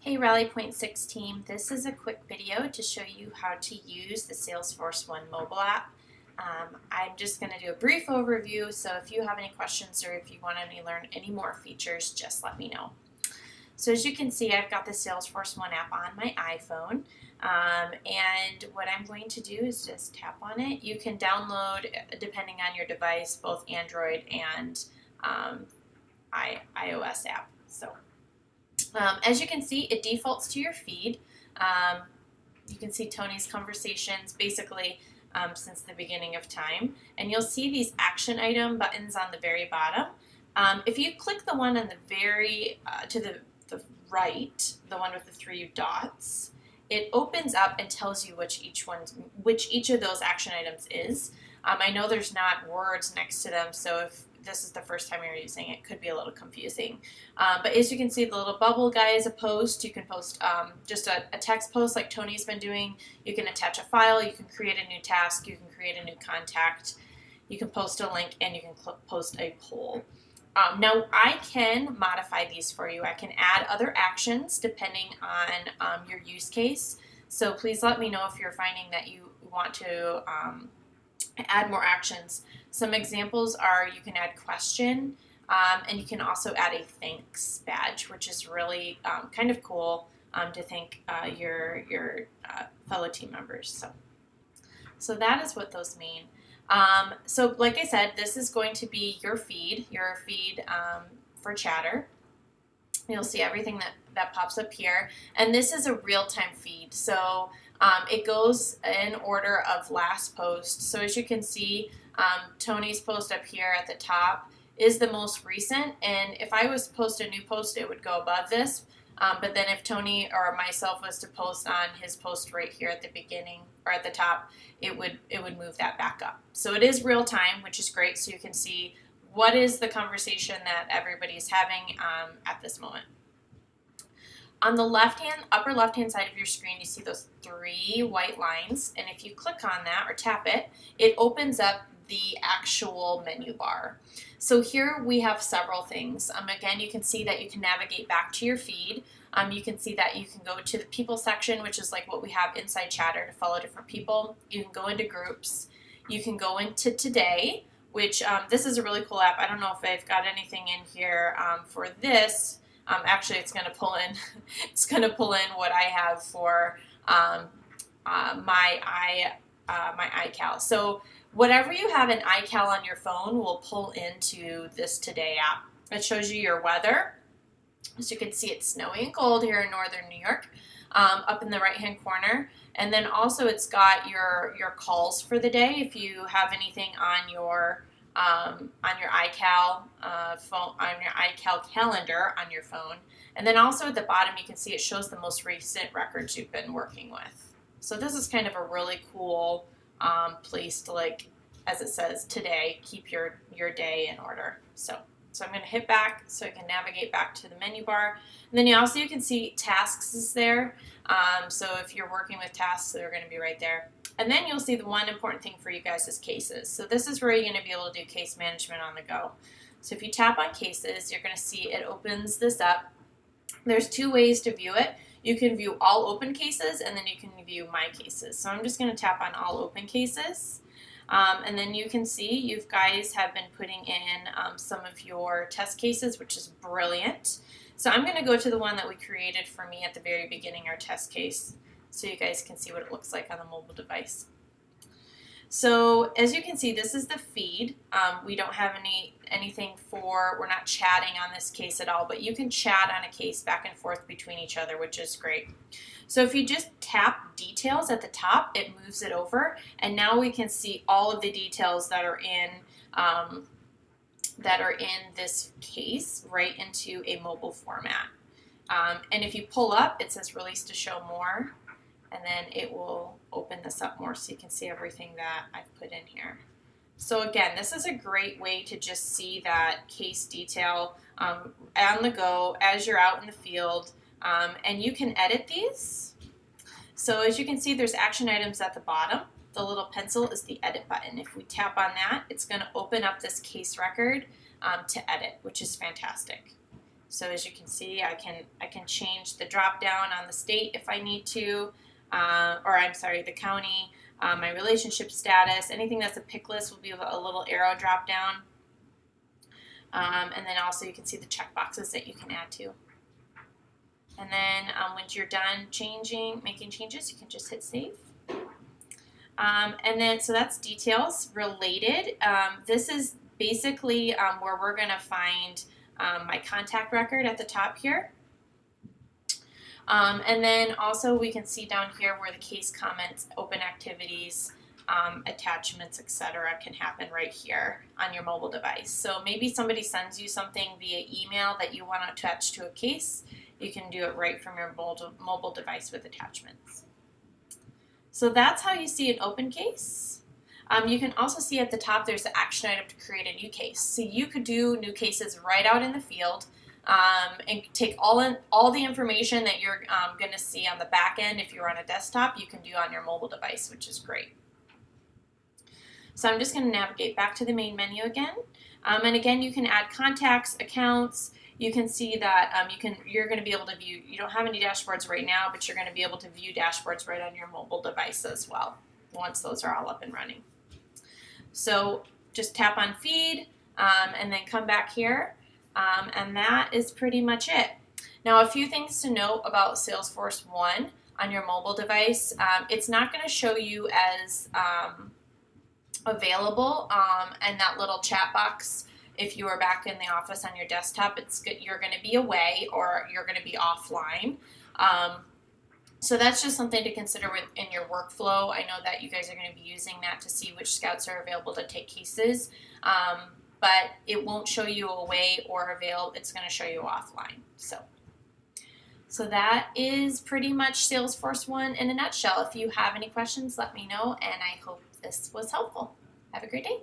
Hey Rally Point 6 team, this is a quick video to show you how to use the Salesforce1 Mobile App. I'm just going to do a brief overview, so if you have any questions or if you want to learn any more features, just let me know. So as you can see, I've got the Salesforce1 app on my iPhone, and what I'm going to do is just tap on it. You can download, depending on your device, both Android and iOS app. As you can see, it defaults to your feed. You can see Tony's conversations basically since the beginning of time. And you'll see these action item buttons on the very bottom. If you click the one on the very, to the right, the one with the three dots, it opens up and tells you which each of those action items is. I know there's not words next to them, so if this is the first time you're using it, could be a little confusing. But as you can see, the little bubble guy is a post. You can post just a text post like Tony's been doing. You can attach a file. You can create a new task. You can create a new contact. You can post a link, and you can post a poll. Now, I can modify these for you. I can add other actions depending on your use case. So please let me know if you're finding that you want to add more actions. Some examples are you can add question, and you can also add a thanks badge, which is really kind of cool to thank your fellow team members. So that is what those mean. So like I said, this is going to be your feed for Chatter. You'll see everything that pops up here, and this is a real-time feed. So it goes in order of last post. So as you can see, Tony's post up here at the top is the most recent, and if I was to post a new post, it would go above this. But then if Tony or myself was to post on his post right here at the beginning or at the top, it would move that back up. So it is real time, which is great, so you can see what is the conversation that everybody's having at this moment. On the upper left-hand side of your screen, you see those three white lines, and if you click on that or tap it, it opens up the actual menu bar. So here we have several things. Again, you can see that you can navigate back to your feed. You can see that you can go to the people section, which is like what we have inside Chatter to follow different people. You can go into groups. You can go into today, which this is a really cool app. I don't know if I've got anything in here for this. Actually, it's going to pull in. It's going to pull in what I have for my iCal. So whatever you have in iCal on your phone will pull into this Today app. It shows you your weather. As you can see, it's snowy and cold here in northern New York, up in the right-hand corner. And then also it's got your calls for the day if you have anything on your iCal phone, on your iCal calendar on your phone. And then also at the bottom you can see it shows the most recent records you've been working with. So this is kind of a really cool place to, like, as it says, today, keep your day in order. So I'm going to hit back so I can navigate back to the menu bar. And then you can see tasks is there. So if you're working with tasks, they're going to be right there. And then you'll see the one important thing for you guys is cases. So this is where you're going to be able to do case management on the go. So if you tap on cases, you're going to see it opens this up. There's two ways to view it. You can view all open cases, and then you can view my cases. So I'm just going to tap on all open cases. And then you can see you guys have been putting in some of your test cases, which is brilliant. So I'm going to go to the one that we created for me at the very beginning, our test case, so you guys can see what it looks like on the mobile device. So as you can see, this is the feed. We don't have anything we're not chatting on this case at all, but you can chat on a case back and forth between each other, which is great. So if you just tap details at the top, it moves it over, and now we can see all of the details that are in this case right into a mobile format. And if you pull up, it says release to show more, and then it will open this up more so you can see everything that I've put in here. So again, this is a great way to just see that case detail on the go as you're out in the field, and you can edit these. So as you can see, there's action items at the bottom. The little pencil is the edit button. If we tap on that, it's going to open up this case record to edit, which is fantastic. So as you can see, I can change the drop down on the state if I need to, or I'm sorry, the county, my relationship status, anything that's a pick list will be a little arrow drop down. And then also you can see the check boxes that you can add to. And then once you're done making changes, you can just hit save. And then, so that's details related. This is basically where we're going to find my contact record at the top here. And then also we can see down here where the case comments, open activities, attachments, etc. can happen right here on your mobile device. So maybe somebody sends you something via email that you want to attach to a case. You can do it right from your mobile device with attachments. So that's how you see an open case. You can also see at the top there's an action item to create a new case. So you could do new cases right out in the field and take all the information that you're going to see on the back end if you're on a desktop, you can do on your mobile device, which is great. So I'm just going to navigate back to the main menu again. And again, you can add contacts, accounts. You can see that you're going to be able to view, you don't have any dashboards right now, but you're going to be able to view dashboards right on your mobile device as well, once those are all up and running. So just tap on feed and then come back here, and that is pretty much it. Now, a few things to note about Salesforce1 on your mobile device. It's not going to show you as available and that little chat box. If you are back in the office on your desktop, you're going to be away or you're going to be offline. So that's just something to consider in your workflow. I know that you guys are going to be using that to see which scouts are available to take cases, but it won't show you away or available. It's going to show you offline. So that is pretty much Salesforce1 in a nutshell. If you have any questions, let me know, and I hope this was helpful. Have a great day.